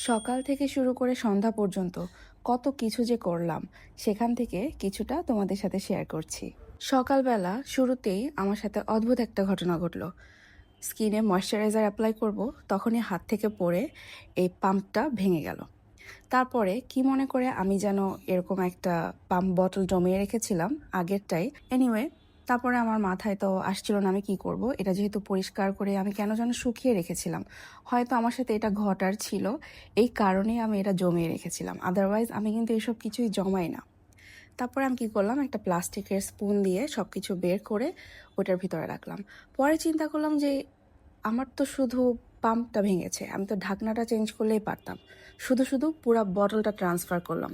সকাল থেকে শুরু করে সন্ধ্যা পর্যন্ত কত কিছু যে করলাম, সেখান থেকে কিছুটা তোমাদের সাথে শেয়ার করছি। সকালবেলা শুরুতেই আমার সাথে অদ্ভুত একটা ঘটনা ঘটলো। স্কিনে ময়শ্চারাইজার অ্যাপ্লাই করব, তখনই হাত থেকে পড়ে এই পাম্পটা ভেঙে গেল। তারপরে কি মনে করে আমি যেন এরকম একটা পাম্প বটল জমিয়ে রেখেছিলাম আগেরটাই। এনিওয়ে, তারপরে আমার মাথায় তো আসছিল না আমি কি করব। এটা যেহেতু পরিষ্কার করে আমি কেন যেন শুকিয়ে রেখেছিলাম, হয়তো আমার সাথে এটা ঘটার ছিল, এই কারণেই আমি এটা জমিয়ে রেখেছিলাম। আদারওয়াইজ আমি কিন্তু এসব কিছুই জমাই না। তারপরে আমি কি করলাম, একটা প্লাস্টিকের স্পুন দিয়ে সব কিছু বের করে ওটার ভিতরে রাখলাম। পরে চিন্তা করলাম যে আমার তো শুধু পাম্পটা ভেঙেছে, আমি তো ঢাকনাটা চেঞ্জ করলেই পারতাম। শুধু শুধু পুরো বটলটা ট্রান্সফার করলাম,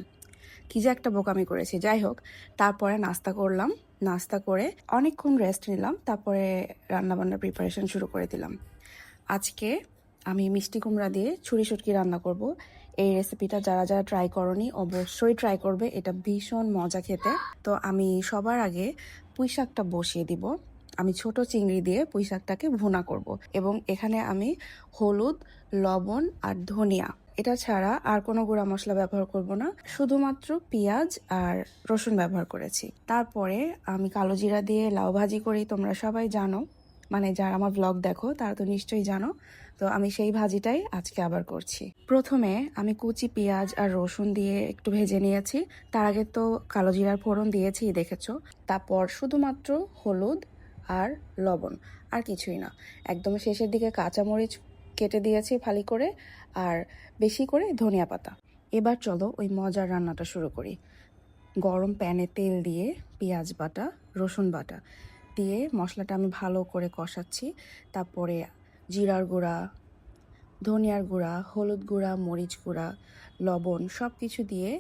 কি যে একটা বোকামি করেছি। যাই হোক, তারপরে নাস্তা করলাম। নাস্তা করে অনেকক্ষণ রেস্ট নিলাম, তারপরে রান্নাবান্নার প্রিপারেশন শুরু করে দিলাম। আজকে আমি মিষ্টি কুমড়া দিয়ে ছুরি শুটকি রান্না করব। এই রেসিপিটা যারা যারা ট্রাই করনি অবশ্যই ট্রাই করবে, এটা ভীষণ মজা খেতে। তো আমি সবার আগে পুঁই শাকটা বসিয়ে দিব। আমি ছোট চিংড়ি দিয়ে পুঁই শাকটাকে ভুনা করব, এবং এখানে আমি হলুদ, লবণ আর ধনিয়া, এটা ছাড়া আর কোনো গুঁড়া মশলা ব্যবহার করব না, শুধুমাত্র পেঁয়াজ আর রসুন ব্যবহার করেছি। তারপরে আমি কালো জিরা দিয়ে লাউ ভাজি করি, তোমরা সবাই জানো, মানে যারা আমার ব্লগ দেখো তারা তো নিশ্চয়ই জানো। তো আমি সেই ভাজিটাই আজকে আবার করছি। প্রথমে আমি কুচি পেঁয়াজ আর রসুন দিয়ে একটু ভেজে নিয়েছি। তার আগে তো কালো জিরার ফোড়ন দিয়েছি, দেখেছো। তারপর শুধুমাত্র হলুদ আর লবণ, আর কিছুই না। একদম শেষের দিকে কাঁচামরিচ কেটে দিয়েছি ফালি করে, আর বেশি করে ধনিয়া পাতা। এবার চলো ওই মজার রান্নাটা শুরু করি। গরম প্যানে তেল দিয়ে পেঁয়াজ বাটা, রসুন বাটা দিয়ে মশলাটা আমি ভালো করে কষাচ্ছি। তারপরে জিরার গুঁড়া, ধনিয়ার গুঁড়া, হলুদ গুঁড়া, মরিচ গুঁড়া, লবণ সব কিছু দিয়ে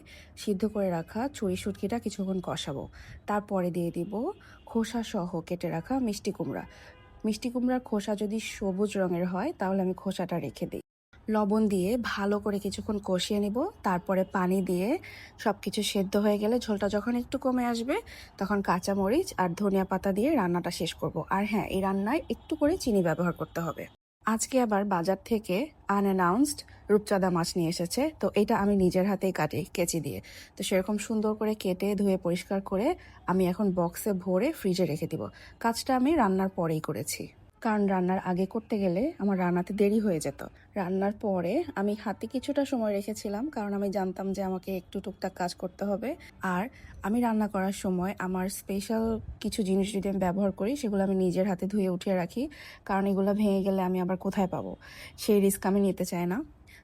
সিদ্ধ করে রাখা ছুরি শুটকিটা কিছুক্ষণ কষাবো। তারপরে দিয়ে দিব খোসা সহ কেটে রাখা মিষ্টি কুমড়া। মিষ্টি কুমড়ার খোসা যদি সবুজ রঙের হয় তাহলে আমি খোসাটা রেখে দিই। লবণ দিয়ে ভালো করে কিছুক্ষণ কষিয়ে নিব। তারপরে পানি দিয়ে সব কিছু সেদ্ধ হয়ে গেলে, ঝোলটা যখন একটু কমে আসবে, তখন কাঁচামরিচ আর ধনিয়া পাতা দিয়ে রান্নাটা শেষ করব। আর হ্যাঁ, এই রান্নায় একটু করে চিনি ব্যবহার করতে হবে। আজকে আবার বাজার থেকে আনঅ্যানাউন্সড রূপচাঁদা মাছ নিয়ে এসেছে, তো এটা আমি নিজের হাতেই কাটি কেচি দিয়ে। তো সেরকম সুন্দর করে কেটে ধুয়ে পরিষ্কার করে আমি এখন বক্সে ভরে ফ্রিজে রেখে দিব। কাজটা আমি রান্নার পরেই করেছি, কারণ রান্নার আগে করতে গেলে আমার রান্নাতে দেরি হয়ে যেত। রান্নার পরে আমি হাতে কিছুটা সময় রেখেছিলাম, কারণ আমি জানতাম যে আমাকে একটু টুকটাক কাজ করতে হবে। আর আমি রান্না করার সময় আমার স্পেশাল কিছু জিনিস যদি আমি ব্যবহার করি, সেগুলো আমি নিজের হাতে ধুয়ে উঠিয়ে রাখি, কারণ এগুলো ভেঙে গেলে আমি আবার কোথায় পাবো, সেই রিস্ক আমি নিতে চাই না।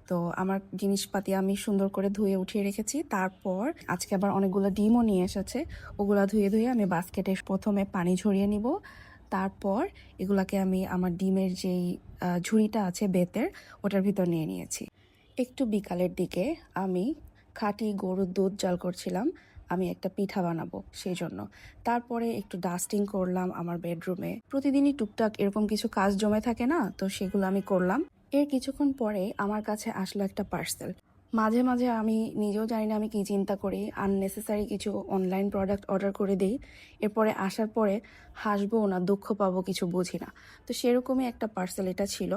তো আমার জিনিসপাতি আমি সুন্দর করে ধুয়ে উঠিয়ে রেখেছি। তারপর আজকে আবার অনেকগুলো ডিমও নিয়ে এসেছে, ওগুলা ধুয়ে ধুয়ে আমি বাস্কেটে প্রথমে পানি ঝরিয়ে নিব। তারপর এগুলাকে আমি আমার ডিমের যেই ঝুড়িটা আছে বেতের, ওটার ভিতর নিয়ে নিয়েছি। একটু বিকালের দিকে আমি খাঁটি গরুর দুধ জাল করছিলাম, আমি একটা পিঠা বানাবো সেই জন্য। তারপরে একটু ডাস্টিং করলাম আমার বেডরুমে। প্রতিদিনই টুকটাক এরকম কিছু কাজ জমে থাকে না, তো সেগুলো আমি করলাম। এর কিছুক্ষণ পরে আমার কাছে আসলো একটা পার্সেল। মাঝে মাঝে আমি নিজেও জানি না আমি কি চিন্তা করি, আননেসেসারি কিছু অনলাইন প্রোডাক্ট অর্ডার করে দিই, এরপরে আসার পরে হাসবো না দুঃখ পাবো কিছু বুঝি না। তো সেরকমই একটা পার্সেল এটা ছিল।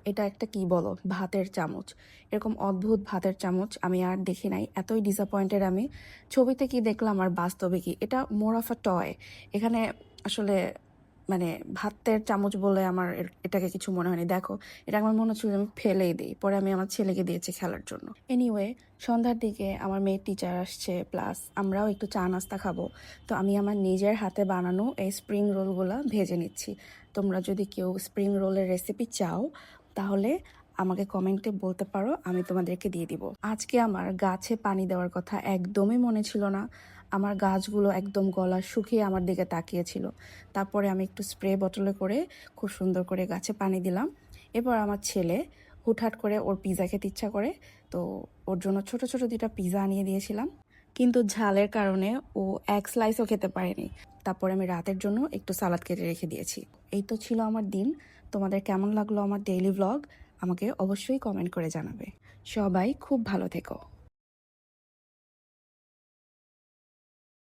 এটা একটা কি বলো, ভাতের চামচ। এরকম অদ্ভুত ভাতের চামচ আমি আর দেখি নাই। এতই ডিসঅ্যাপয়েন্টেড আমি। ছবিতে কি দেখলাম আর বাস্তবে কি, এটা মোর অফ আ টয়। এখানে আসলে মানে ভাতের চামচ বলে আমার এটাকে কিছু মনে হয়নি। দেখো, এটা আমার মনে হচ্ছিল আমি ফেলেই দিই, পরে আমি আমার ছেলেকে দিয়েছি খেলার জন্য। এনিওয়ে, সন্ধ্যার দিকে আমার মেয়ের টিচার আসছে, প্লাস আমরাও একটু চা নাস্তা খাবো। তো আমি আমার নিজের হাতে বানানো এই স্প্রিং রোলগুলো ভেজে নিচ্ছি। তোমরা যদি কেউ স্প্রিং রোলের রেসিপি চাও, তাহলে আমাকে কমেন্টে বলতে পারো, আমি তোমাদেরকে দিয়ে দিব। আজকে আমার গাছে পানি দেওয়ার কথা একদমই মনে ছিল না। আমার গাছগুলো একদম গলা শুকিয়ে আমার দিকে তাকিয়েছিল। তারপরে আমি একটু স্প্রে বোতলে করে খুব সুন্দর করে গাছে পানি দিলাম। এরপর আমার ছেলে হুটহাট করে ওর পিৎজা খেতে ইচ্ছা করে, তো ওর জন্য ছোট ছোট দুটা পিৎজা আনিয়ে দিয়েছিলাম। কিন্তু ঝালের কারণে ও এক স্লাইসও খেতে পারেনি। তারপরে আমি রাতের জন্য একটু সালাদ কেটে রেখে দিয়েছি। এই তো ছিল আমার দিন। তোমাদের কেমন লাগলো আমার ডেইলি ব্লগ, আমাকে অবশ্যই কমেন্ট করে জানাবে। সবাই খুব ভালো থেকো।